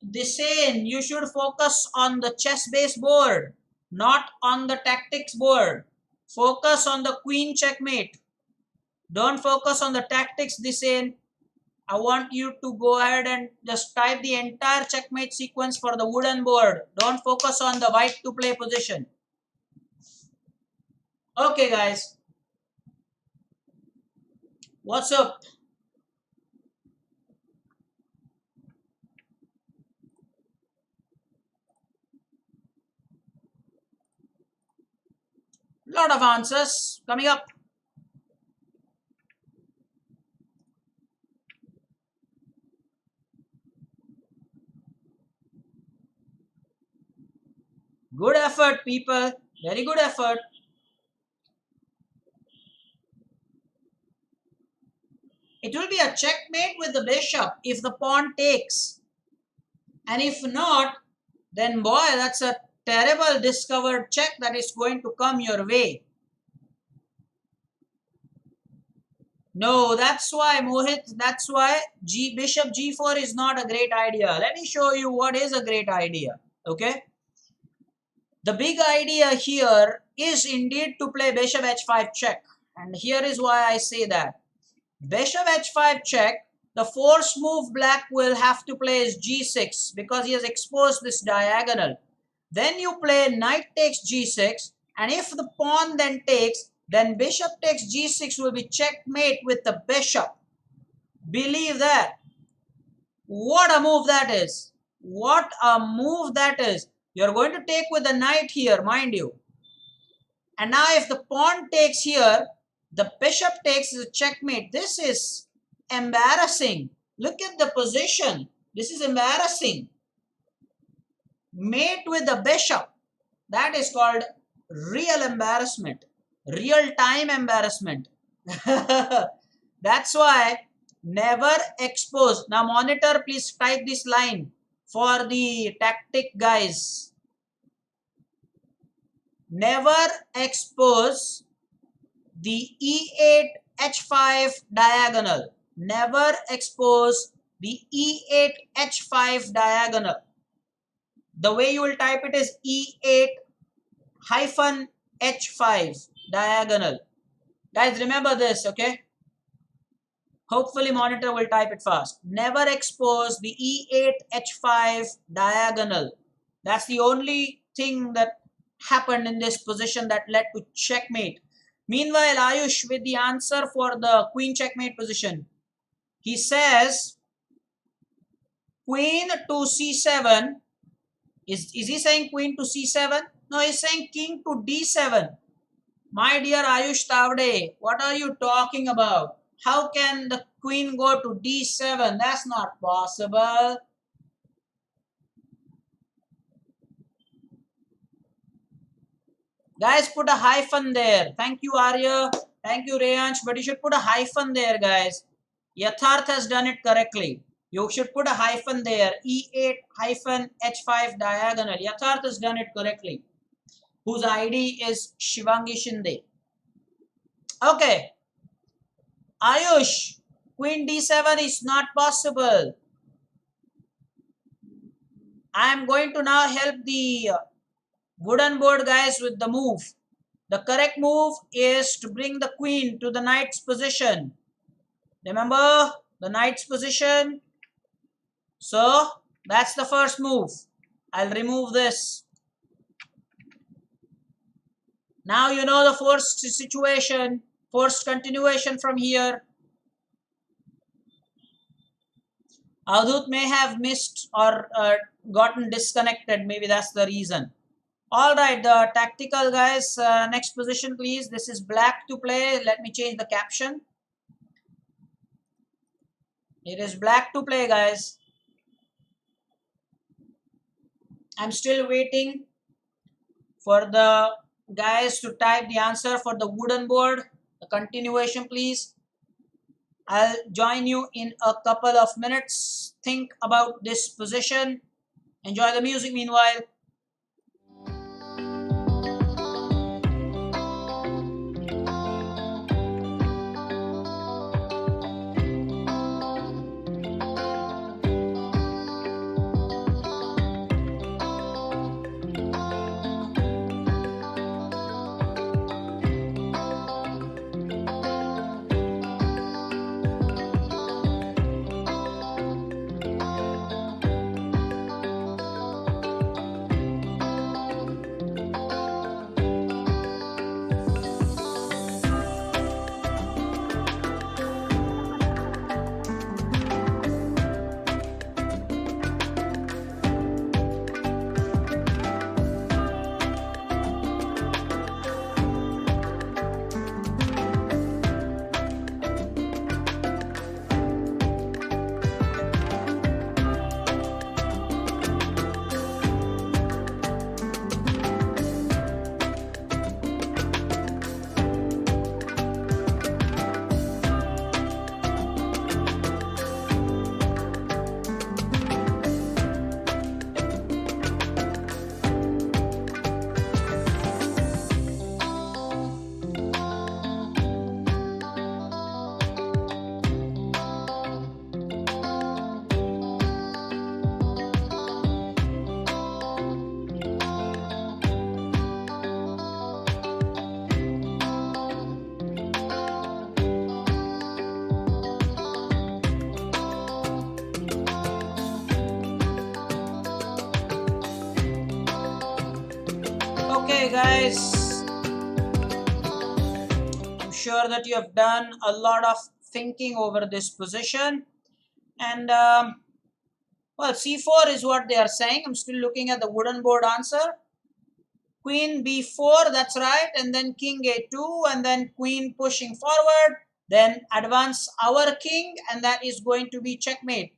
Disdain, you should focus on the chess-based board, not on the tactics board. Focus on the queen checkmate. Don't focus on the tactics, Disdain. I want you to go ahead and just type the entire checkmate sequence for the wooden board. Don't focus on the white to play position. Okay, guys. What's up? Lot of answers coming up. Good effort, people. Very good effort. It will be a checkmate with the bishop if the pawn takes. And if not, then boy, that's a terrible discovered check that is going to come your way. No, that's why, Mohit, that's why Bishop G4 is not a great idea. Let me show you what is a great idea. Okay. The big idea here is indeed to play Bishop H5 check. And here is why I say that. Bishop H5 check, the force move black will have to play is G6 because he has exposed this diagonal. Then you play knight takes G6, and if the pawn then takes, then bishop takes G6 will be checkmate with the bishop. Believe that. What a move that is. What a move that is. You're going to take with the knight here, mind you. And now if the pawn takes here, the bishop takes is a checkmate. This is embarrassing. Look at the position. This is embarrassing. Mate with the bishop. That is called real embarrassment. Real time embarrassment. That's why never expose. Now monitor, please type this line for the tactic guys. Never expose the E8 H5 diagonal. Never expose the E8 H5 diagonal. The way you will type it is E8 hyphen H5 diagonal. Guys, remember this, okay? Hopefully monitor will type it fast. Never expose the E8 H5 diagonal. That's the only thing that happened in this position that led to checkmate. Meanwhile, Ayush with the answer for the queen checkmate position. He says queen to C7. Is he saying queen to C7? No, he's saying king to D7. My dear Ayush Tavde, what are you talking about? How can the queen go to D7? That's not possible. Guys, put a hyphen there. Thank you, Arya. Thank you, Reyansh. But you should put a hyphen there, guys. Yatharth has done it correctly. You should put a hyphen there. E8 hyphen H5 diagonal. Yatharth has done it correctly. Whose ID is Shivangi Shinde. Okay. Ayush, queen D7 is not possible. I am going to now help the wooden board guys with the move. The correct move is to bring the queen to the knight's position. Remember the knight's position? So that's the first move. I'll remove this. Now you know the forced situation, forced continuation from here. Avadhut may have missed or gotten disconnected. Maybe that's the reason. All right, the tactical guys, next position please. This is black to play. Let me change the caption. It is black to play, guys. I'm still waiting for the guys to type the answer for the wooden board. The continuation please. I'll join you in a couple of minutes. Think about this position. Enjoy the music meanwhile. Okay guys, I'm sure that you have done a lot of thinking over this position, and well, c4 is what they are saying. I'm still looking at the wooden board answer. Queen b4, that's right, and then king a2, and then queen pushing forward, then advance our king, and that is going to be checkmate.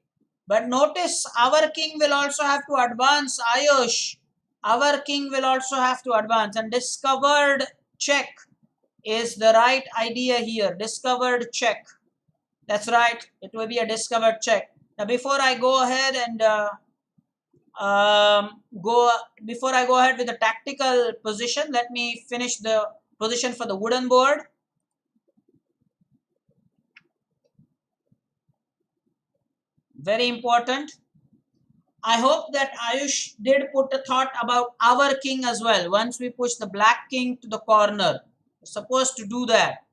But notice our king will also have to advance, Ayush. Our king will also have to advance, and discovered check is the right idea here. Discovered check. That's right. It will be a discovered check. Now, before I go ahead and before I go ahead with the tactical position, let me finish the position for the wooden board. Very important. I hope that Ayush did put a thought about our king as well. Once we push the black king to the corner, we're supposed to do that.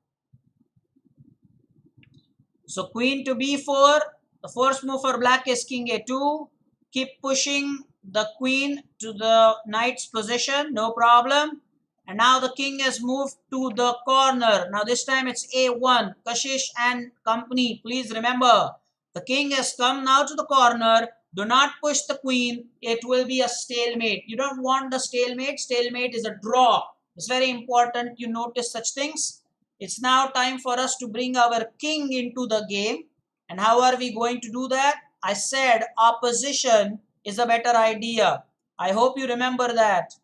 So queen to b4. The first move for black is king a2. Keep pushing the queen to the knight's position, no problem. And now the king has moved to the corner. Now this time it's a1. Kashish and company, please remember, the king has come now to the corner. Do not push the queen. It will be a stalemate. You don't want the stalemate. Stalemate is a draw. It's very important you notice such things. It's now time for us to bring our king into the game. And how are we going to do that? I said opposition is a better idea. I hope you remember that.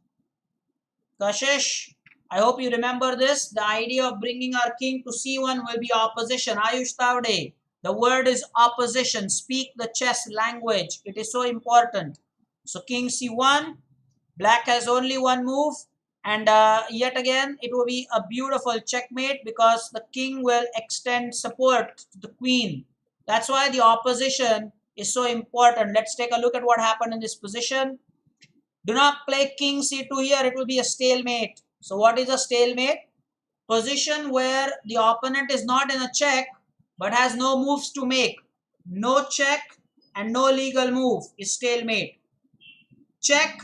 Kashish, I hope you remember this. The idea of bringing our king to c1 will be opposition. Ayush Tavde, the word is opposition. Speak the chess language. It is so important. So king c1, black has only one move. And yet again, it will be a beautiful checkmate because the king will extend support to the queen. That's why the opposition is so important. Let's take a look at what happened in this position. Do not play king c2 here. It will be a stalemate. So what is a stalemate? Position where the opponent is not in a check but has no moves to make. No check and no legal move is stalemate. Check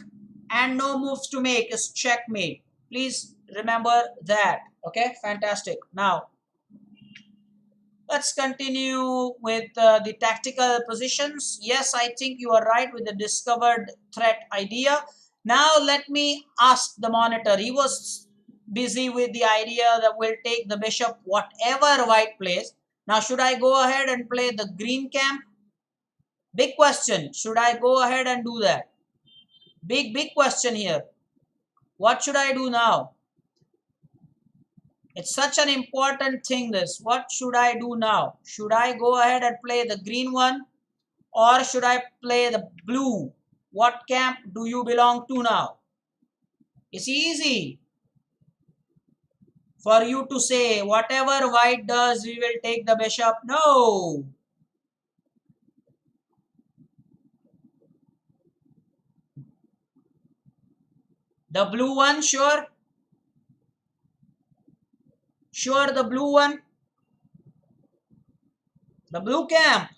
and no moves to make is checkmate. Please remember that. Okay, fantastic. Now, let's continue with the tactical positions. Yes, I think you are right with the discovered threat idea. Now let me ask the monitor. He was busy with the idea that we'll take the bishop whatever white plays. Now should I go ahead and play the green camp? Big question. Should I go ahead and do that? Big question here. What should I do now? It's such an important thing this. What should I do now? Should I go ahead and play the green one? Or should I play the blue? What camp do you belong to now? It's easy for you to say whatever white does, we will take the bishop. No. The blue one, sure. Sure, the blue one. The blue camp.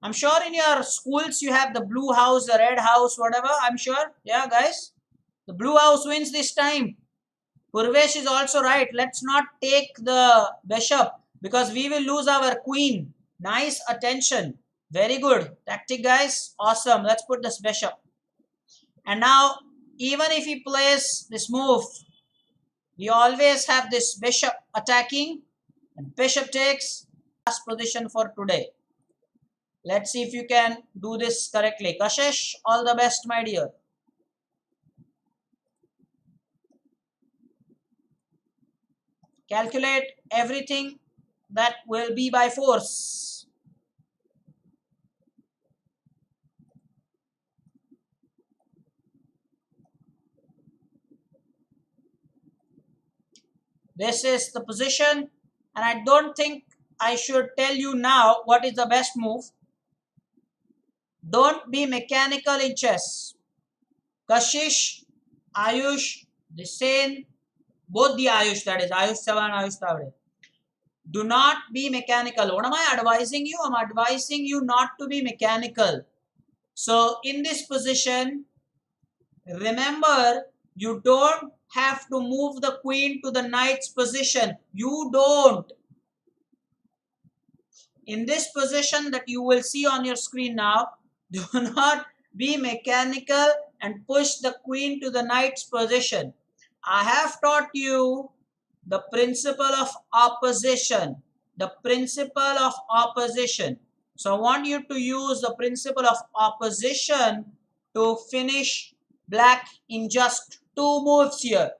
I'm sure in your schools you have the blue house, the red house, whatever. I'm sure. Yeah, guys. The blue house wins this time. Purvesh is also right. Let's not take the bishop because we will lose our queen. Nice attention. Very good. Tactic, guys. Awesome. Let's put this bishop. And now, even if he plays this move, we always have this bishop attacking. And bishop takes last position for today. Let's see if you can do this correctly. Kashish, all the best, my dear. Calculate everything that will be by force. This is the position, and I don't think I should tell you now what is the best move. Don't be mechanical in chess. Kashish, Ayush, Disen, both the Ayush, that is Ayush Chavan, Ayush Tavre. Do not be mechanical. What am I advising you? I'm advising you not to be mechanical. So in this position, remember, you don't have to move the queen to the knight's position. You don't. In this position that you will see on your screen now, do not be mechanical and push the queen to the knight's position. I have taught you the principle of opposition. The principle of opposition. So I want you to use the principle of opposition to finish black in just 2 moves here.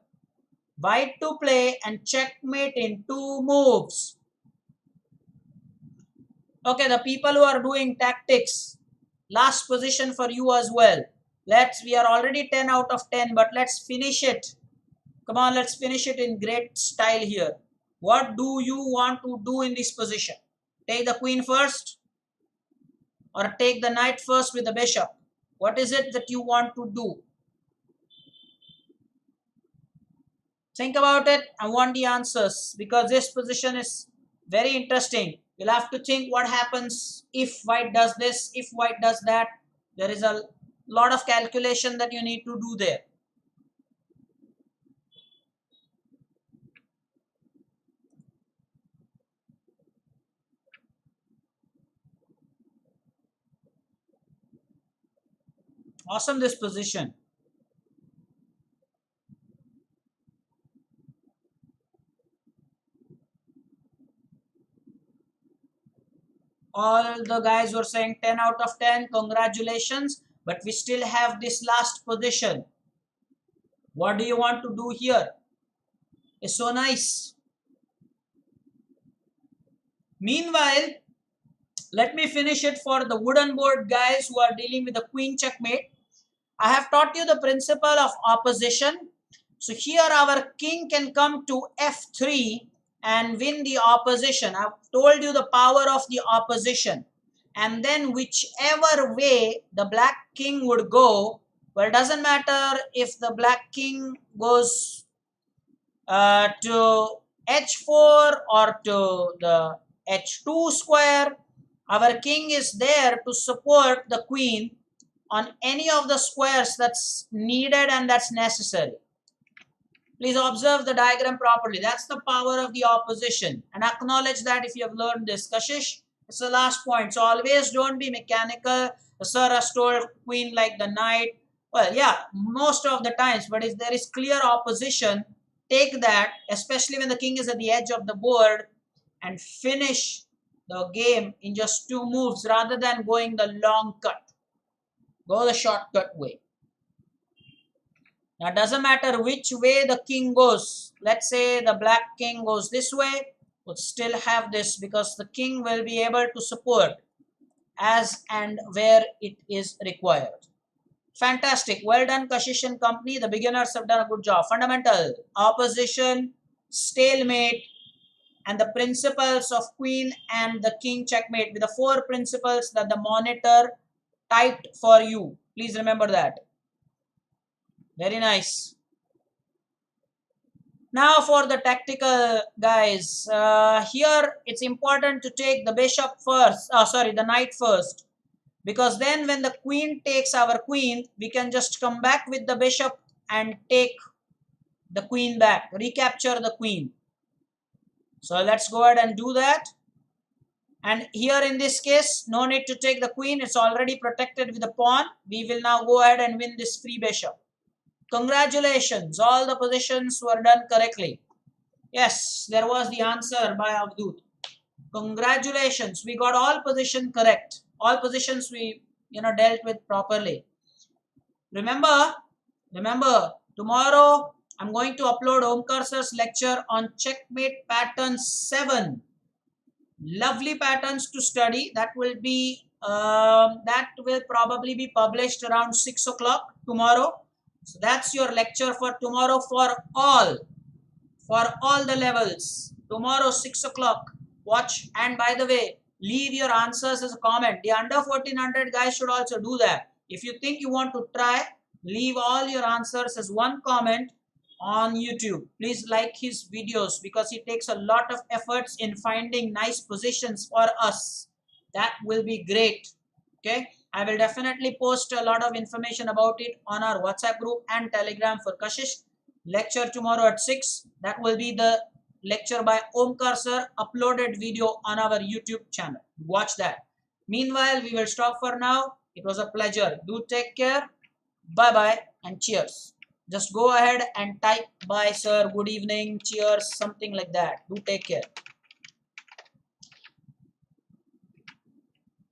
White to play and checkmate in 2 moves. Okay, the people who are doing tactics, last position for you as well. We are already 10 out of 10, but let's finish it. Come on, let's finish it in great style here. What do you want to do in this position? Take the queen first or take the knight first with the bishop? What is it that you want to do? Think about it. I want the answers because this position is very interesting. You'll have to think what happens if white does this, if white does that. There is a lot of calculation that you need to do there. Awesome, this position. All the guys were saying 10 out of 10. Congratulations. But we still have this last position. What do you want to do here? It's so nice. Meanwhile, let me finish it for the wooden board guys who are dealing with the queen checkmate. I have taught you the principle of opposition. So here our king can come to f3 and win the opposition. I've told you the power of the opposition. And then whichever way the black king would go, well, it doesn't matter if the black king goes to h4 or to the h2 square. Our king is there to support the queen on any of the squares that's needed and that's necessary. Please observe the diagram properly. That's the power of the opposition. And acknowledge that if you have learned this. Kashish, It's the last point. So always don't be mechanical. Sir has told queen like the knight. Well, yeah, most of the times, but if there is clear opposition, take that, especially when the king is at the edge of the board, and finish the game in just 2 moves rather than going the long cut. Go the shortcut way. Now, it doesn't matter which way the king goes. Let's say the black king goes this way, would still have this because the king will be able to support as and where it is required. Fantastic. Well done, Kashish and company. The beginners have done a good job. Fundamental, opposition, stalemate, and the principles of queen and the king checkmate with the 4 principles that the monitor typed for you. Please remember that. Very nice. Now for the tactical guys. Here it's important to take the bishop first. The knight first. Because then when the queen takes our queen, we can just come back with the bishop and take the queen back. Recapture the queen. So let's go ahead and do that. And here in this case, no need to take the queen. It's already protected with the pawn. We will now go ahead and win this free bishop. Congratulations. All the positions were done correctly. Yes, there was the answer by Avdut. Congratulations. We got all positions correct. All positions we dealt with properly. Remember, tomorrow I'm going to upload Omkar sir's lecture on checkmate pattern 7. Lovely patterns to study. That will probably be published around 6 o'clock tomorrow. So that's your lecture for tomorrow for all the levels. Tomorrow 6 o'clock. Watch, and by the way, leave your answers as a comment. The under 1400 guys should also do that. If you think you want to try, leave all your answers as one comment on YouTube. Please like his videos because he takes a lot of efforts in finding nice positions for us. That will be great. Okay, I will definitely post a lot of information about it on our WhatsApp group and Telegram for Kashish. Lecture tomorrow at 6. That will be the lecture by Omkar sir, uploaded video on our YouTube channel. Watch that. Meanwhile, we will stop for now. It was a pleasure. Do take care. Bye-bye and cheers. Just go ahead and type bye sir, good evening, cheers, something like that. Do take care.